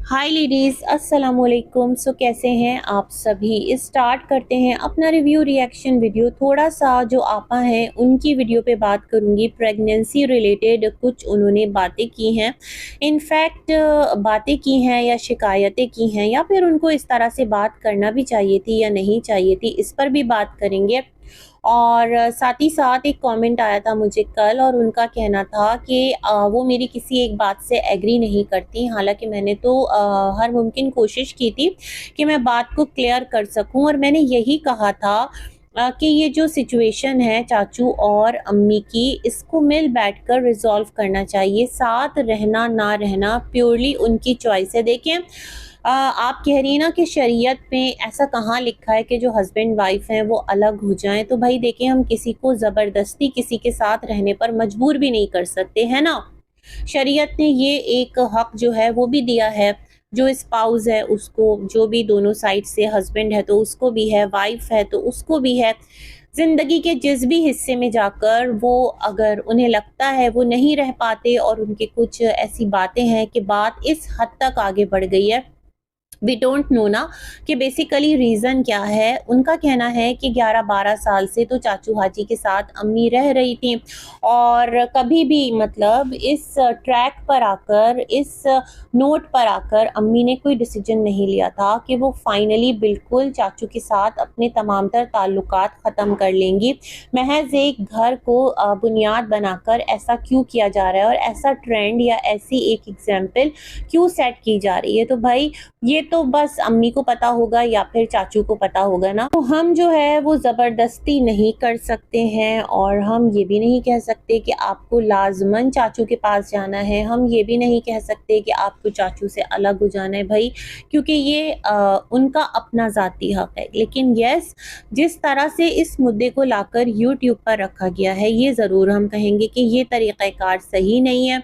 हाय ladies, अस्सलाम वालेकुम। कैसे हैं आप सभी। स्टार्ट करते हैं अपना रिव्यू रिएक्शन वीडियो। थोड़ा सा जो आपा हैं उनकी वीडियो पे बात करूंगी। प्रेगनेंसी रिलेटेड कुछ उन्होंने बातें की हैं, इनफैक्ट बातें की हैं या शिकायतें की हैं, या फिर उनको इस तरह से बात करना भी चाहिए थी या नहीं चाहिए थी, इस पर भी बात करेंगे। और साथ ही साथ एक कमेंट आया था मुझे कल, और उनका कहना था कि वो मेरी किसी एक बात से एग्री नहीं करती। हालांकि मैंने तो हर मुमकिन कोशिश की थी कि मैं बात को क्लियर कर सकूं, और मैंने यही कहा था कि ये जो सिचुएशन है चाचू और अम्मी की, इसको मिल बैठकर रिजॉल्व करना चाहिए। साथ रहना ना रहना प्योरली उनकी चॉइस है। देखें, आप कह रही हैं ना कि शरीयत में ऐसा कहाँ लिखा है कि जो हस्बैंड वाइफ हैं वो अलग हो जाएं। तो भाई देखिए, हम किसी को ज़बरदस्ती किसी के साथ रहने पर मजबूर भी नहीं कर सकते, है ना। शरीयत ने ये एक हक जो है वो भी दिया है, जो स्पाउस है उसको, जो भी दोनों साइड से हस्बैंड है तो उसको भी है, वाइफ है तो उसको भी है। ज़िंदगी के जिस भी हिस्से में जाकर वो, अगर उन्हें लगता है वो नहीं रह पाते और उनके कुछ ऐसी बातें हैं कि बात इस हद तक आगे बढ़ गई है, वी डोंट नो ना कि बेसिकली रीज़न क्या है। उनका कहना है कि 11-12 साल से तो चाचू हाजी के साथ अम्मी रह रही थी, और कभी भी मतलब इस ट्रैक पर आकर, इस नोट पर आकर अम्मी ने कोई डिसीजन नहीं लिया था कि वो फाइनली बिल्कुल चाचू के साथ अपने तमाम तर ताल्लुकात ख़त्म कर लेंगी। महज एक घर को बुनियाद बनाकर ऐसा क्यों किया जा रहा है, और ऐसा ट्रेंड या ऐसी एक एग्जाम्पल क्यों सेट की जा रही है। तो भाई ये तो बस अम्मी को पता होगा या फिर चाचू को पता होगा ना। तो हम जो है वो ज़बरदस्ती नहीं कर सकते हैं, और हम ये भी नहीं कह सकते कि आपको लाजमन चाचू के पास जाना है। हम ये भी नहीं कह सकते कि आपको चाचू से अलग हो जाना है भाई, क्योंकि ये उनका अपना ज़ाती हक है। लेकिन यस, जिस तरह से इस मुद्दे को लाकर यूट्यूब पर रखा गया है, ये ज़रूर हम कहेंगे कि ये तरीक़ाकार सही नहीं है।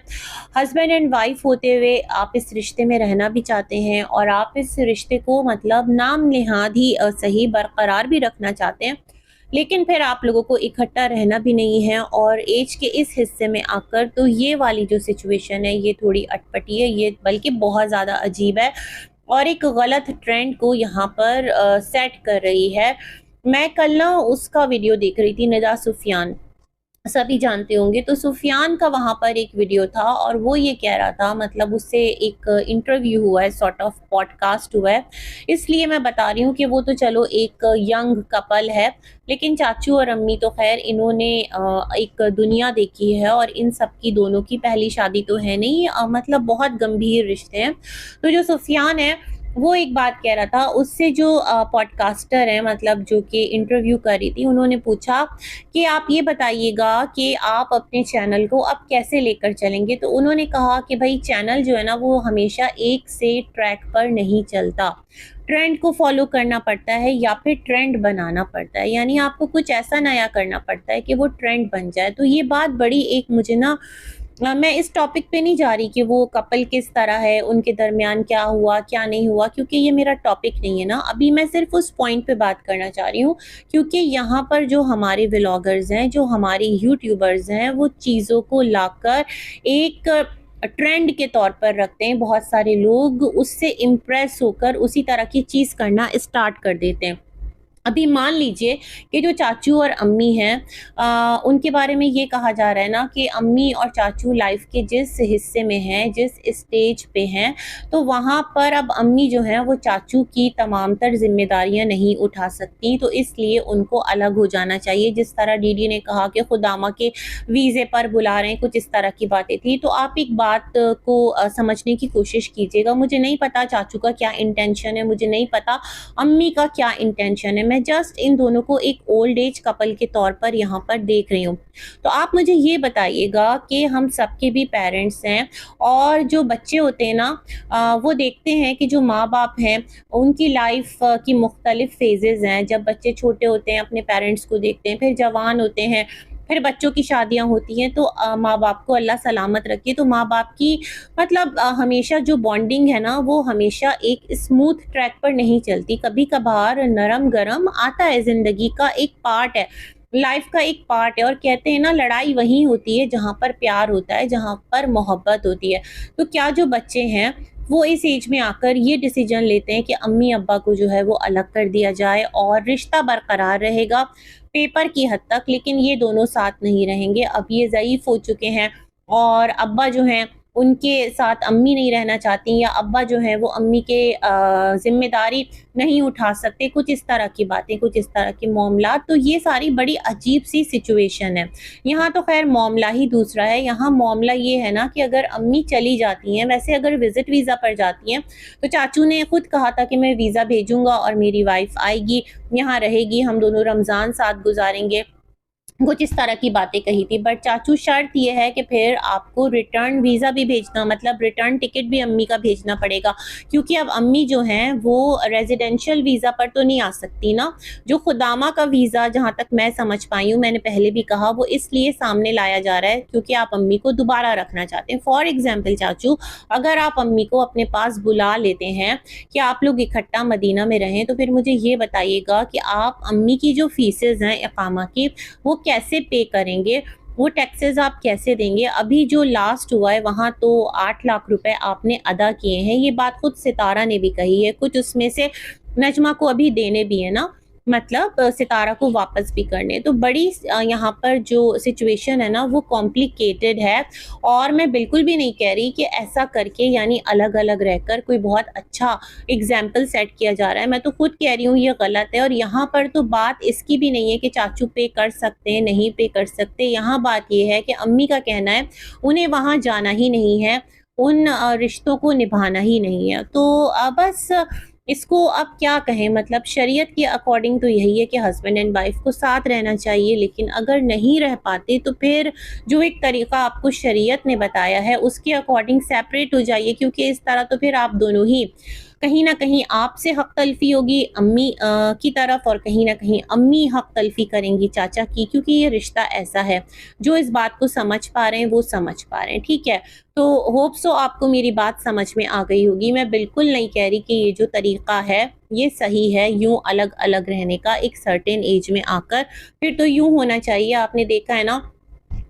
हस्बैंड एंड वाइफ होते हुए आप इस रिश्ते में रहना भी चाहते हैं, और आप इस रिश्ते को मतलब नाम नेहाद ही सही बरकरार भी रखना चाहते हैं, लेकिन फिर आप लोगों को इकट्ठा रहना भी नहीं है। और एज के इस हिस्से में आकर तो ये वाली जो सिचुएशन है ये थोड़ी अटपटी है, ये बल्कि बहुत ज़्यादा अजीब है, और एक गलत ट्रेंड को यहाँ पर सेट कर रही है। मैं कल ना उसका वीडियो देख रही थी, निदा सुफियान, सभी जानते होंगे। तो सुफियान का वहाँ पर एक वीडियो था, और वो ये कह रहा था, मतलब उससे एक इंटरव्यू हुआ है, सॉर्ट ऑफ पॉडकास्ट हुआ है, इसलिए मैं बता रही हूँ कि वो तो चलो एक यंग कपल है, लेकिन चाचू और अम्मी तो खैर इन्होंने एक दुनिया देखी है, और इन सब की दोनों की पहली शादी तो है नहीं, मतलब बहुत गंभीर रिश्ते हैं। तो जो सुफियान है वो एक बात कह रहा था, उससे जो पॉडकास्टर है, मतलब जो कि इंटरव्यू कर रही थी, उन्होंने पूछा कि आप ये बताइएगा कि आप अपने चैनल को अब कैसे लेकर चलेंगे। तो उन्होंने कहा कि भाई चैनल जो है ना वो हमेशा एक से ट्रैक पर नहीं चलता, ट्रेंड को फॉलो करना पड़ता है या फिर ट्रेंड बनाना पड़ता है, यानी आपको कुछ ऐसा नया करना पड़ता है कि वो ट्रेंड बन जाए। तो ये बात बड़ी एक मुझे ना, मैं इस टॉपिक पे नहीं जा रही कि वो कपल किस तरह है, उनके दरमियान क्या हुआ क्या नहीं हुआ, क्योंकि ये मेरा टॉपिक नहीं है ना। अभी मैं सिर्फ उस पॉइंट पे बात करना चाह रही हूँ, क्योंकि यहाँ पर जो हमारे व्लॉगर्स हैं, जो हमारे यूट्यूबर्स हैं, वो चीज़ों को लाकर एक ट्रेंड के तौर पर रखते हैं। बहुत सारे लोग उससे इम्प्रेस होकर उसी तरह की चीज़ करना स्टार्ट कर देते हैं। अभी मान लीजिए कि जो चाचू और अम्मी हैं, उनके बारे में ये कहा जा रहा है ना कि अम्मी और चाचू लाइफ के जिस हिस्से में हैं, जिस स्टेज पे हैं, तो वहाँ पर अब अम्मी जो हैं वो चाचू की तमाम तर जिम्मेदारियाँ नहीं उठा सकती, तो इसलिए उनको अलग हो जाना चाहिए। जिस तरह डीडी ने कहा कि खुदामा के वीज़े पर बुला रहे हैं, कुछ इस तरह की बातें थी। तो आप एक बात को समझने की कोशिश कीजिएगा। मुझे नहीं पता चाचू का क्या इंटेंशन है, मुझे नहीं पता अम्मी का क्या इंटेंशन है, मैं जस्ट इन दोनों को एक ओल्ड एज कपल के तौर पर यहाँ पर देख रही हूँ। तो आप मुझे ये बताइएगा कि हम सबके भी पेरेंट्स हैं, और जो बच्चे होते हैं ना, वो देखते हैं कि जो माँ बाप हैं उनकी लाइफ की मुख्तलिफ फेजेस हैं। जब बच्चे छोटे होते हैं अपने पेरेंट्स को देखते हैं, फिर जवान होते हैं, फिर बच्चों की शादियां होती हैं। तो माँ बाप को अल्लाह सलामत रखे, तो माँ बाप की मतलब हमेशा जो बॉन्डिंग है ना वो हमेशा एक स्मूथ ट्रैक पर नहीं चलती, कभी कभार नरम गरम आता है, ज़िंदगी का एक पार्ट है, लाइफ का एक पार्ट है। और कहते हैं ना, लड़ाई वहीं होती है जहाँ पर प्यार होता है, जहाँ पर मोहब्बत होती है। तो क्या जो बच्चे हैं वो इस एज में आकर ये डिसीजन लेते हैं कि अम्मी अब्बा को जो है वो अलग कर दिया जाए और रिश्ता बरकरार रहेगा पेपर की हद तक, लेकिन ये दोनों साथ नहीं रहेंगे। अब ये ज़ईफ़ हो चुके हैं और अब्बा जो हैं उनके साथ अम्मी नहीं रहना चाहती, या अब्बा जो हैं वो अम्मी के ज़िम्मेदारी नहीं उठा सकते, कुछ इस तरह की बातें, कुछ इस तरह के मामलात। तो ये सारी बड़ी अजीब-सी सिचुएशन है। यहाँ तो ख़ैर मामला ही दूसरा है, यहाँ मामला ये है ना कि अगर अम्मी चली जाती हैं, वैसे अगर विज़िट वीज़ा पर जाती हैं, तो चाचू ने खुद कहा था कि मैं वीज़ा भेजूँगा और मेरी वाइफ़ आएगी, यहाँ रहेगी, हम दोनों रमज़ान साथ गुज़ारेंगे। कुछ इस तरह की बातें कही थी, बट चाचू शर्त ये है कि फिर आपको रिटर्न वीज़ा भी भेजना, मतलब रिटर्न टिकट भी अम्मी का भेजना पड़ेगा, क्योंकि अब अम्मी जो हैं वो रेजिडेंशियल वीज़ा पर तो नहीं आ सकती ना। जो खुदामा का वीज़ा, जहाँ तक मैं समझ पाई हूँ, मैंने पहले भी कहा, वो इसलिए सामने लाया जा रहा है क्योंकि आप अम्मी को दोबारा रखना चाहते हैं। फॉर एग्जाम्पल चाचू, अगर आप अम्मी को अपने पास बुला लेते हैं कि आप लोग इकट्ठा मदीना में रहें, तो फिर मुझे ये बताइएगा कि आप अम्मी की जो फीसेज़ हैं इकामा की, वो कैसे पे करेंगे, वो टैक्सेस आप कैसे देंगे। अभी जो लास्ट हुआ है वहाँ तो 8 लाख रुपए आपने अदा किए हैं, ये बात खुद सितारा ने भी कही है, कुछ उसमें से नजमा को अभी देने भी है ना, मतलब सितारा को वापस भी करने। तो बड़ी यहाँ पर जो सिचुएशन है ना वो कॉम्प्लिकेटेड है, और मैं बिल्कुल भी नहीं कह रही कि ऐसा करके यानी अलग अलग रहकर कोई बहुत अच्छा एग्जाम्पल सेट किया जा रहा है। मैं तो खुद कह रही हूँ ये गलत है। और यहाँ पर तो बात इसकी भी नहीं है कि चाचू पे कर सकते हैं नहीं पे कर सकते, यहाँ बात ये है कि अम्मी का कहना है उन्हें वहाँ जाना ही नहीं है, उन रिश्तों को निभाना ही नहीं है। तो बस इसको अब क्या कहें, मतलब शरीयत के अकॉर्डिंग तो यही है कि हस्बैंड एंड वाइफ को साथ रहना चाहिए, लेकिन अगर नहीं रह पाते तो फिर जो एक तरीका आपको शरीयत ने बताया है उसके अकॉर्डिंग सेपरेट हो जाइए, क्योंकि इस तरह तो फिर आप दोनों ही कहीं ना कहीं आपसे हक तलफी होगी अम्मी की तरफ, और कहीं ना कहीं अम्मी हक तलफी करेंगी चाचा की, क्योंकि ये रिश्ता ऐसा है। जो इस बात को समझ पा रहे हैं वो समझ पा रहे हैं, ठीक है। तो होप सो आपको मेरी बात समझ में आ गई होगी। मैं बिल्कुल नहीं कह रही कि ये जो तरीका है ये सही है, यूं अलग अलग रहने का एक सर्टेन एज में आकर। फिर तो यूं होना चाहिए, आपने देखा है ना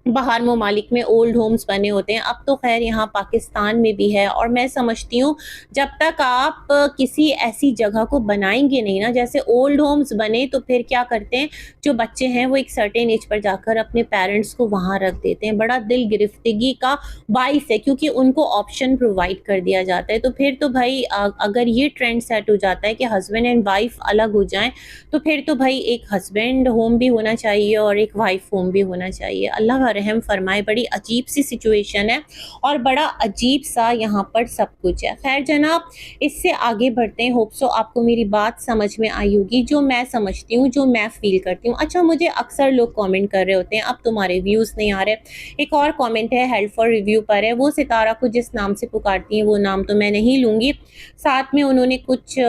बाहर ममालिक में ओल्ड होम्स बने होते हैं, अब तो खैर यहाँ पाकिस्तान में भी है। और मैं समझती हूँ जब तक आप किसी ऐसी जगह को बनाएंगे नहीं ना, जैसे ओल्ड होम्स बने तो फिर क्या करते हैं, जो बच्चे हैं वो एक सर्टेन एज पर जाकर अपने पेरेंट्स को वहाँ रख देते हैं, बड़ा दिल गिरफ्तगी का बाइस है, क्योंकि उनको ऑप्शन प्रोवाइड कर दिया जाता है। तो फिर तो भाई अगर ये ट्रेंड सेट हो जाता है कि हस्बैंड एंड वाइफ अलग हो जाएं, तो फिर तो भाई एक हस्बैंड होम भी होना चाहिए और एक वाइफ होम भी होना चाहिए। अल्लाह का रहम फरमाए। बड़ी अजीब सी सिचुएशन है और बड़ा अजीब सा यहाँ पर सब कुछ है। खैर जनाब, इससे आगे बढ़ते हैं। होप सो आपको मेरी बात समझ में आई होगी, जो मैं समझती हूँ, जो मैं फील करती हूँ। अच्छा, मुझे अक्सर लोग कमेंट कर रहे होते हैं अब तुम्हारे व्यूज़ नहीं आ रहे। एक और कमेंट है हेल्प फॉर रिव्यू पर है, वो सितारा को जिस नाम से पुकारती हैं वो नाम तो मैं नहीं लूँगी, साथ में उन्होंने कुछ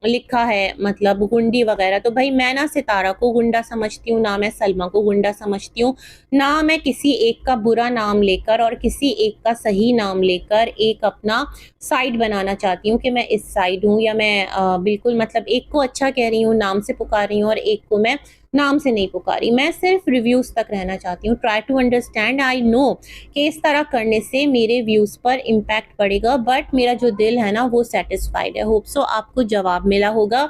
लिखा है मतलब गुंडी वगैरह। तो भाई मैं ना सितारा को गुंडा समझती हूँ, ना मैं सलमा को गुंडा समझती हूँ, ना मैं किसी एक का बुरा नाम लेकर और किसी एक का सही नाम लेकर एक अपना साइड बनाना चाहती हूँ कि मैं इस साइड हूँ, या मैं बिल्कुल मतलब एक को अच्छा कह रही हूँ, नाम से पुकार रही हूँ, और एक को मैं नाम से नहीं पुकारी। मैं सिर्फ रिव्यूज़ तक रहना चाहती हूँ। Try to understand. I know कि इस तरह करने से मेरे व्यूज़ पर इम्पैक्ट पड़ेगा, बट मेरा जो दिल है ना वो सेटिस्फाइड है। होप सो आपको जवाब मिला होगा।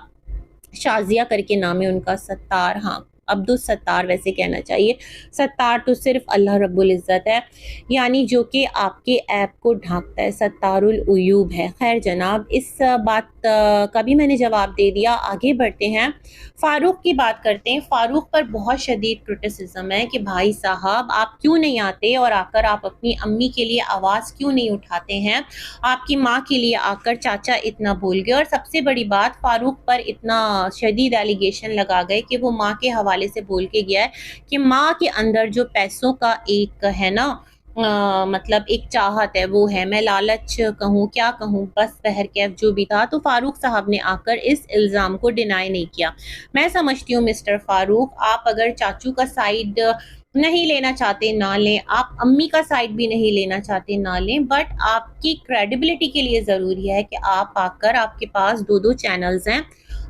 शाजिया करके नाम है उनका, सत्तार, हाँ अब्दुल सत्तार वैसे कहना चाहिए। सत्तार तो सिर्फ अल्लाह रब्बुल इज़्ज़त है, यानी जो कि आपके ऐप को ढांकता है, सत्तारुल उयूब है। खैर जनाब, इस बात का भी मैंने जवाब दे दिया। आगे बढ़ते हैं, फ़ारूक की बात करते हैं। फ़ारूक पर बहुत शदीद क्रिटिसिज्म है कि भाई साहब आप क्यों नहीं आते और आकर आप अपनी अम्मी के लिए आवाज़ क्यों नहीं उठाते हैं, आपकी माँ के लिए आकर चाचा इतना बोल गए। और सबसे बड़ी बात, फ़ारूक पर इतना शदीद एलिगेशन लगा गए कि वो माँ के हवाले से बोल के गया है कि माँ के अंदर जो पैसों का एक है ना मतलब एक चाहत है, वो है, मैं लालच कहूँ क्या कहूँ, बस बहरकैफ जो भी था। तो फारूक साहब ने आकर इस इल्ज़ाम को डिनाई नहीं किया। मैं समझती हूँ मिस्टर फारूक, आप अगर चाचू का साइड नहीं लेना चाहते ना लें, आप अम्मी का साइड भी नहीं लेना चाहते ना लें, बट आपकी क्रेडिबिलिटी के लिए ज़रूरी है कि आप आकर, आपके पास दो चैनल्स हैं,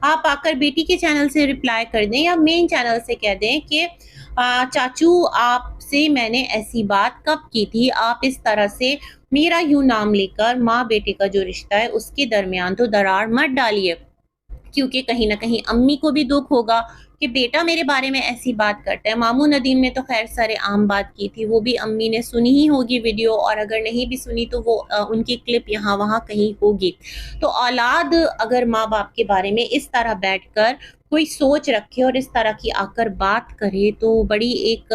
आप आकर बेटी के चैनल से रिप्लाई कर दें या मेन चैनल से कह दें कि चाचू आपसे मैंने ऐसी बात कब की थी, आप इस तरह से मेरा यूँ नाम लेकर माँ बेटे का जो रिश्ता है उसके दरमियान तो दरार मत डालिए, क्योंकि कहीं न कहीं अम्मी को भी दुःख होगा कि बेटा मेरे बारे में ऐसी बात करता है। मामू नदीम ने तो ख़ैर सरेआम बात की थी, वो भी अम्मी ने सुनी ही होगी वीडियो, और अगर नहीं भी सुनी तो वो उनकी क्लिप यहाँ-वहाँ कहीं होगी। तो औलाद अगर माँ-बाप के बारे में इस तरह बैठकर कोई सोच रखे और इस तरह की आकर बात करे तो बड़ी एक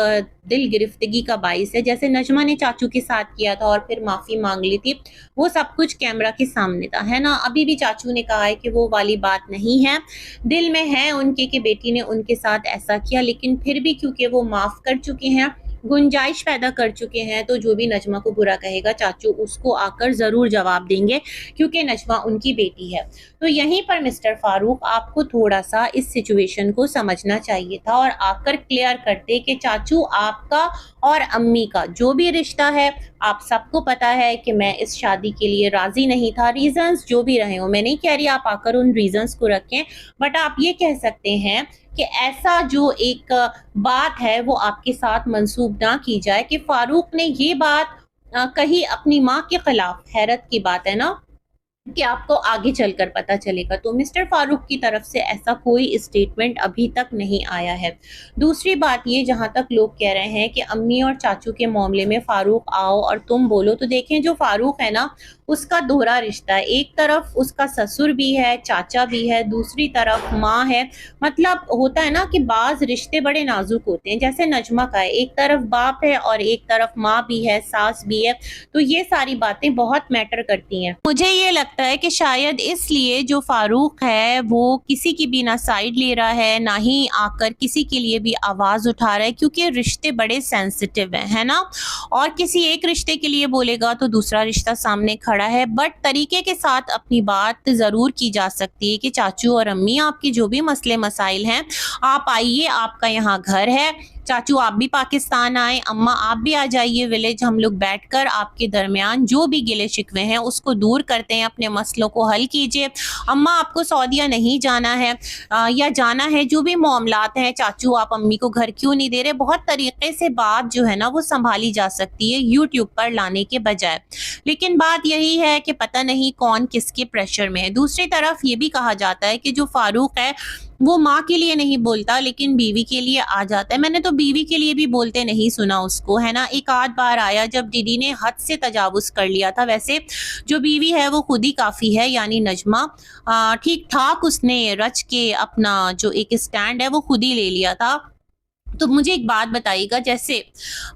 दिल गिरफ्तगी का बाइस है। जैसे नजमा ने चाचू के साथ किया था और फिर माफ़ी माँग ली थी, वो सब कुछ कैमरा के सामने था, है ना? अभी भी चाचू ने कहा है कि वो वाली बात नहीं है, दिल में है उनके कि बेटी ने उनके साथ ऐसा किया, लेकिन फिर भी क्योंकि वो माफ़ कर चुके हैं, गुंजाइश पैदा कर चुके हैं, तो जो भी नजमा को बुरा कहेगा चाचू उसको आकर ज़रूर जवाब देंगे, क्योंकि नजमा उनकी बेटी है। तो यहीं पर मिस्टर फारूक आपको थोड़ा-सा इस सिचुएशन को समझना चाहिए था और आकर क्लियर करते कि चाचू आपका और अम्मी का जो भी रिश्ता है, आप सबको पता है कि मैं इस शादी के लिए राज़ी नहीं था, रीज़न्स जो भी रहे हों। मैं नहीं कह रही आप आकर उन रीज़न्स को रखें, बट आप ये कह सकते हैं कि ऐसा जो एक बात है वो आपके साथ मंसूब ना की जाए कि फारूक ने ये बात कही अपनी माँ के खिलाफ। हैरत की बात है ना कि आपको आगे चलकर पता चलेगा। तो मिस्टर फारूक की तरफ से ऐसा कोई स्टेटमेंट अभी तक नहीं आया है। दूसरी बात ये, जहाँ तक लोग कह रहे हैं कि अम्मी और चाचू के मामले में फारूक आओ और तुम बोलो, तो देखें जो फारूक है ना उसका दोहरा रिश्ता है। एक तरफ उसका ससुर भी है, चाचा भी है, दूसरी तरफ माँ है। मतलब होता है ना कि बाज़ रिश्ते बड़े नाजुक होते हैं, जैसे नजमा का है, एक तरफ बाप है और एक तरफ माँ भी है, सास भी है। तो ये सारी बातें बहुत मैटर करती हैं। मुझे ये लगता है कि शायद इसलिए जो फारूक है वो किसी की भी ना साइड ले रहा है, ना ही आकर किसी के लिए भी आवाज़ उठा रहा है, क्योंकि रिश्ते बड़े सेंसिटिव हैं, है ना? और किसी एक रिश्ते के लिए बोलेगा तो दूसरा रिश्ता सामने खड़ा है, बट तरीके के साथ अपनी बात ज़रूर की जा सकती है कि चाचू और अम्मी आपके जो भी मसले मसाइल हैं, आप आइए, आपका यहाँ घर है, चाचू आप भी पाकिस्तान आए, अम्मा आप भी आ जाइए विलेज, हम लोग बैठकर आपके दरमियान जो भी गिले शिकवे हैं उसको दूर करते हैं, अपने मसलों को हल कीजिए। अम्मा आपको सऊदीया नहीं जाना है या जाना है, जो भी मामलात हैं, चाचू आप अम्मी को घर क्यों नहीं दे रहे, बहुत तरीके से बात जो है ना वो संभाली जा सकती है यूट्यूब पर लाने के बजाय। लेकिन बात यही है कि पता नहीं कौन किसके प्रेशर में है। दूसरी तरफ ये भी कहा जाता है कि जो फारूक है वो माँ के लिए नहीं बोलता लेकिन बीवी के लिए आ जाता है। मैंने तो बीवी के लिए भी बोलते नहीं सुना उसको, है ना? एक आध बार आया जब दीदी ने हद से तजावुज़ कर लिया था। वैसे जो बीवी है वो खुद ही काफ़ी है, यानी नजमा ठीक ठाक उसने रच के अपना जो एक स्टैंड है वो खुद ही ले लिया था। तो मुझे एक बात बताइएगा, जैसे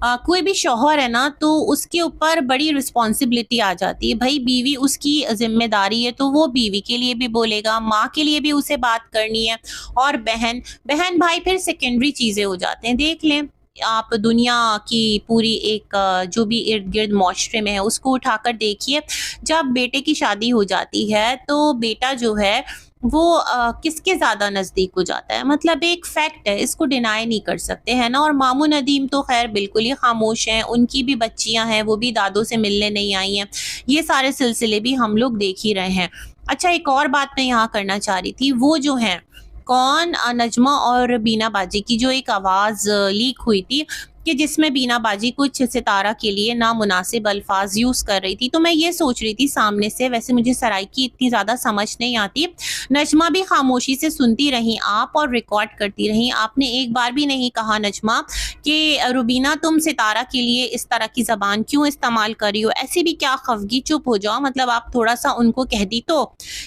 कोई भी शौहर है ना तो उसके ऊपर बड़ी रिस्पॉन्सिबिलिटी आ जाती है। भाई बीवी उसकी जिम्मेदारी है तो वो बीवी के लिए भी बोलेगा, माँ के लिए भी उसे बात करनी है, और बहन बहन भाई फिर सेकेंडरी चीज़ें हो जाते हैं। देख लें आप दुनिया की पूरी एक जो भी इर्द गिर्द माशरे में है उसको उठाकर देखिए। जब बेटे की शादी हो जाती है तो बेटा जो है वो किसके ज़्यादा नज़दीक हो जाता है, मतलब एक फैक्ट है, इसको डिनाई नहीं कर सकते, है ना? और मामू नदीम तो खैर बिल्कुल ही खामोश हैं, उनकी भी बच्चियां हैं, वो भी दादों से मिलने नहीं आई हैं। ये सारे सिलसिले भी हम लोग देख ही रहे हैं। अच्छा, एक और बात मैं यहाँ करना चाह रही थी, वो जो है कौन नजमा और बीना बाजी की जो एक आवाज़ लीक हुई थी कि जिसमें बीना बाजी कुछ सितारा के लिए नामुनासिब अल्फाज यूज़ कर रही थी, तो मैं ये सोच रही थी सामने से, वैसे मुझे सराइकी इतनी ज़्यादा समझ नहीं आती, नजमा भी खामोशी से सुनती रही आप और रिकॉर्ड करती रही। आपने एक बार भी नहीं कहा नजमा कि रुबीना तुम सितारा के लिए इस तरह की ज़बान क्यों इस्तेमाल कर रही हो, ऐसी भी क्या खफगी, चुप हो जाओ। मतलब आप थोड़ा सा उनको कह दी तो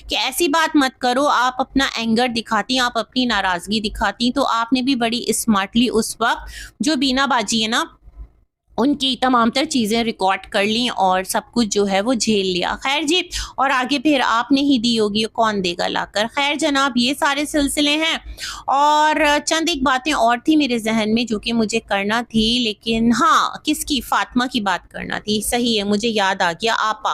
कि ऐसी बात मत करो, आप अपना एंगर दिखाती, आप अपनी नाराज़गी दिखाती, तो आपने भी बड़ी स्मार्टली उस वक्त जो बीना बाजी है ना उनकी तमाम तर चीज़ें रिकॉर्ड कर ली और सब कुछ जो है वो झेल लिया। खैर जी, और आगे फिर आपने ही दी होगी, कौन देगा लाकर। खैर जनाब, ये सारे सिलसिले हैं, और चंद एक बातें और थी मेरे जहन में जो कि मुझे करना थी, लेकिन हाँ, किसकी, फातिमा की बात करना थी। सही है, मुझे याद आ गया, आपा।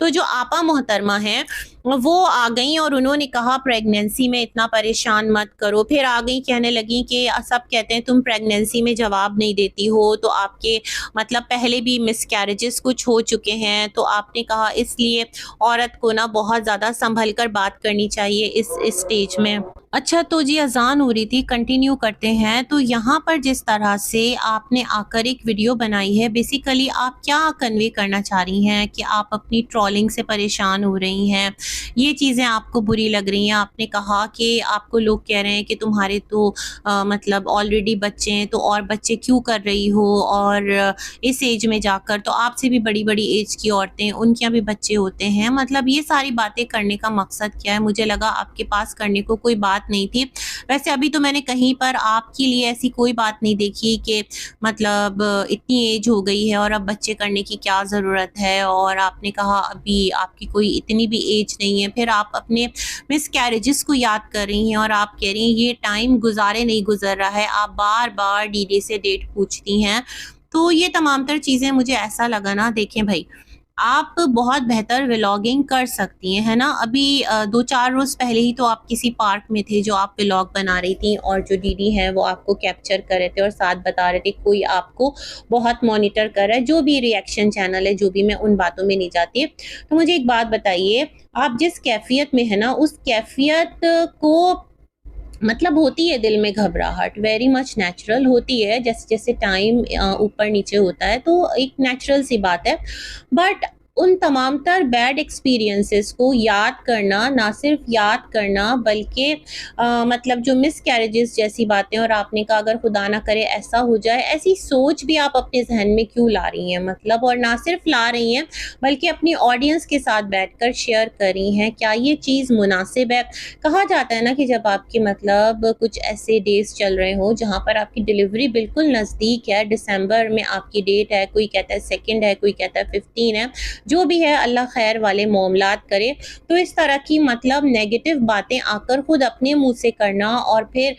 तो जो आपा मोहतरमा है वो आ गईं और उन्होंने कहा प्रेगनेंसी में इतना परेशान मत करो। फिर आ गई कहने लगी कि सब कहते हैं तुम प्रेगनेंसी में जवाब नहीं देती हो, तो आपके मतलब पहले भी मिसकैरेजेस कुछ हो चुके हैं। तो आपने कहा इसलिए औरत को ना बहुत ज़्यादा संभल कर बात करनी चाहिए इस स्टेज में। अच्छा, तो जी अज़ान हो रही थी, कंटिन्यू करते हैं। तो यहाँ पर जिस तरह से आपने आकर एक वीडियो बनाई है, बेसिकली आप क्या कन्वे करना चाह रही हैं कि आप अपनी ट्रोलिंग से परेशान हो रही हैं, ये चीज़ें आपको बुरी लग रही हैं। आपने कहा कि आपको लोग कह रहे हैं कि तुम्हारे तो मतलब ऑलरेडी बच्चे हैं, तो और बच्चे क्यों कर रही हो, और इस एज में जाकर तो आपसे भी बड़ी-बड़ी एज की औरतें, उनके यहाँ भी बच्चे होते हैं। मतलब ये सारी बातें करने का मकसद क्या है? मुझे लगा आपके पास करने को कोई बात नहीं थी। वैसे अभी तो मैंने कहीं पर आपके लिए ऐसी कोई बात नहीं देखी कि मतलब इतनी एज हो गई है और अब बच्चे करने की क्या ज़रूरत है, और आपने कहा अभी आपकी कोई इतनी भी एज नहीं है। फिर आप अपने मिसकैरेजेस को याद कर रही हैं और आप कह रही हैं ये टाइम गुज़ारे नहीं गुज़र रहा है। आप बार-बार डीडी से डेट पूछती हैं। तो ये तमाम तर चीज़ें मुझे ऐसा लगा ना, देखें भई, आप बहुत बेहतर व्लॉगिंग कर सकती हैं, है ना? अभी 2-4 रोज़ पहले ही तो आप किसी पार्क में थे जो आप व्लॉग बना रही थी, और जो दीदी हैं वो आपको कैप्चर कर रहे थे और साथ बता रहे थे कोई आपको बहुत मॉनिटर कर रहा है। जो भी रिएक्शन चैनल है, जो भी, मैं उन बातों में नहीं जाती। तो मुझे एक बात बताइए, आप जिस कैफ़ियत में है ना, उस कैफ़ियत को मतलब होती है दिल में घबराहट, वेरी मच नेचुरल होती है, जैसे-जैसे टाइम ऊपर-नीचे होता है, तो एक नेचुरल सी बात है। बट उन तमाम तर बैड एक्सपीरियंसेस को याद करना, ना सिर्फ याद करना बल्कि मतलब जो मिसकैरेजेस जैसी बातें, और आपने कहा अगर खुदा ना करे ऐसा हो जाए, ऐसी सोच भी आप अपने ज़हन में क्यों ला रही हैं? मतलब, और ना सिर्फ ला रही हैं बल्कि अपनी ऑडियंस के साथ बैठकर शेयर कर रही हैं। क्या ये चीज़ मुनासिब है? कहा जाता है ना कि जब आपके मतलब कुछ ऐसे डेज़ चल रहे हों जहाँ पर आपकी डिलीवरी बिल्कुल नज़दीक है, दिसंबर में आपकी डेट है, कोई कहता है 2 है, कोई कहता है 15 है, जो भी है अल्लाह खैर वाले मामलात करे। तो इस तरह की मतलब नेगेटिव बातें आकर खुद अपने मुँह से करना, और फिर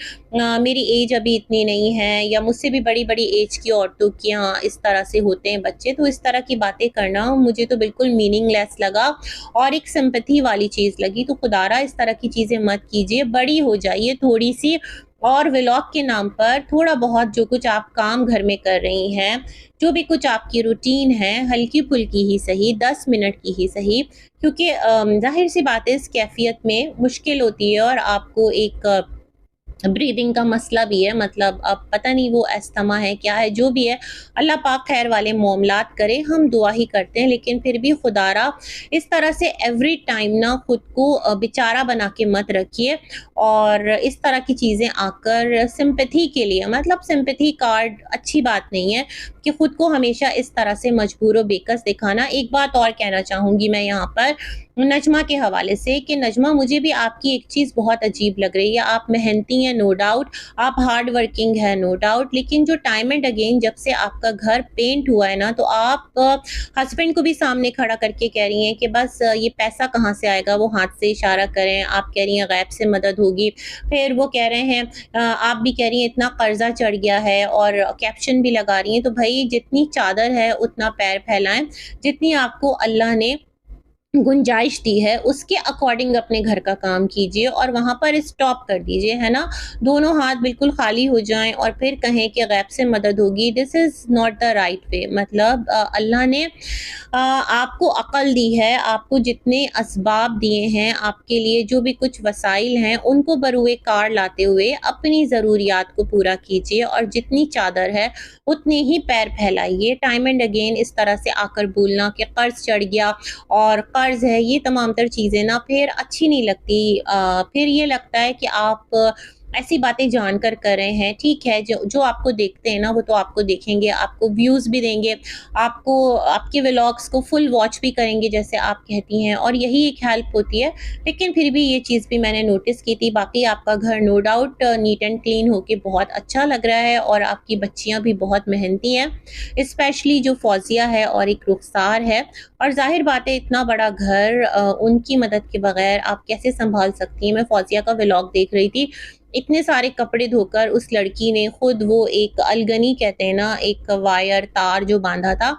मेरी एज अभी इतनी नहीं है, या मुझसे भी बड़ी-बड़ी एज की औरतों के यहाँ इस तरह से होते हैं बच्चे, तो इस तरह की बातें करना मुझे तो बिल्कुल मीनिंगलेस लगा और एक सिंपैथी वाली चीज़ लगी। तो खुदारा इस तरह की चीज़ें मत कीजिए, बड़ी हो जाइए थोड़ी-सी, और व्लॉग के नाम पर थोड़ा-बहुत जो कुछ आप काम घर में कर रही हैं, जो भी कुछ आपकी रूटीन है, हल्की-फुल्की ही सही, 10 मिनट की ही सही, क्योंकि ज़ाहिर-सी बात है इस कैफ़ियत में मुश्किल होती है, और आपको एक ब्रीदिंग का मसला भी है, मतलब अब पता नहीं वो अस्थमा है, क्या है, जो भी है, अल्लाह पाक खैर वाले मामलात करे, हम दुआ ही करते हैं। लेकिन फिर भी खुदारा इस तरह से एवरी टाइम ना खुद को बेचारा बना के मत रखिए, और इस तरह की चीज़ें आकर सिंपैथी के लिए, मतलब सिंपैथी कार्ड अच्छी बात नहीं है कि खुद को हमेशा इस तरह से मजबूर व बेकस दिखाना। एक बात और कहना चाहूँगी मैं यहाँ पर नजमा के हवाले से, कि नजमा, मुझे भी आपकी एक चीज़ बहुत अजीब लग रही है। आप मेहनती हैं नो डाउट, आप हार्ड वर्किंग हैं नो डाउट, लेकिन जो टाइम एंड अगेन जब से आपका घर पेंट हुआ है ना, तो आप हस्बैंड को भी सामने खड़ा करके कह रही हैं कि बस ये पैसा कहाँ से आएगा, वो हाथ से इशारा करें। आप कह रही हैं गैब से मदद होगी, फिर वो कह रहे हैं आप भी कह रही हैं इतना कर्जा चढ़ गया है, और कैप्शन भी लगा रही हैं। तो भाई जितनी चादर है उतना पैर फैलाएं, जितनी आपको अल्लाह ने गुंजाइश दी है उसके अकॉर्डिंग अपने घर का काम कीजिए, और वहाँ पर स्टॉप कर दीजिए, है ना? दोनों हाथ बिल्कुल खाली हो जाएं और फिर कहें कि गैब से मदद होगी, this is not the right way. मतलब अल्लाह ने आपको अक़ल दी है, आपको जितने असबाब दिए हैं, आपके लिए जो भी कुछ वसाइल हैं, उनको बरूए कार लाते हुए अपनी ज़रूरियात को पूरा कीजिए, और जितनी चादर है उतने ही पैर फैलाइए। टाइम एंड अगेन इस तरह से आकर बोलना कि कर्ज चढ़ गया और कर्ज है, ये तमाम तर चीज़ें ना फिर अच्छी नहीं लगती। फिर ये लगता है कि आप ऐसी बातें जानकर कर रहे हैं। ठीक है, जो आपको देखते हैं ना वो तो आपको देखेंगे, आपको व्यूज़ भी देंगे, आपको आपके व्लॉग्स को फुल वॉच भी करेंगे जैसे आप कहती हैं, और यही एक हेल्प होती है। लेकिन फिर भी ये चीज़ भी मैंने नोटिस की थी। बाकी आपका घर no doubt neat and clean होके बहुत अच्छा लग रहा है, और आपकी बच्चियाँ भी बहुत मेहनती हैं, स्पेशली जो फौजिया है और एक रुखसार है। और ज़ाहिर बात है इतना बड़ा घर उनकी मदद के बगैर आप कैसे सँभाल सकती हैं। मैं फौजिया का व्लॉग देख रही थी, इतने सारे कपड़े धोकर उस लड़की ने खुद, वो एक अलगनी कहते हैं ना, एक वायर तार जो बांधा था,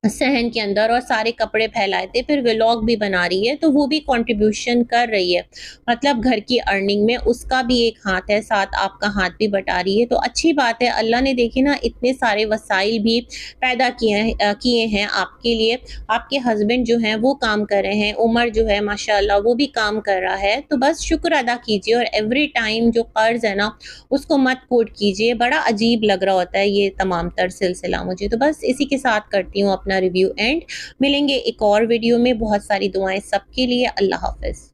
सहन के अंदर और सारे कपड़े फैलाए थे, फिर व्लॉग भी बना रही है, तो वो भी कंट्रीब्यूशन कर रही है, मतलब घर की अर्निंग में उसका भी एक हाथ है, साथ आपका हाथ भी बटा रही है। तो अच्छी बात है, अल्लाह ने देखिए ना इतने सारे वसाइल भी पैदा किए हैं आपके लिए। आपके हस्बैंड जो हैं वो काम कर रहे हैं, उमर जो है माशाल्लाह वो भी काम कर रहा है, तो बस शुक्र अदा कीजिए और एवरी टाइम जो कर्ज है ना उसको मत कोट कीजिए। बड़ा अजीब लग रहा होता है ये तमाम तर सिलसिला मुझे। तो बस इसी के साथ करती हूँ अपना रिव्यू एंड। मिलेंगे एक और वीडियो में। बहुत सारी दुआएं सबके लिए। अल्लाह हाफ़िज़।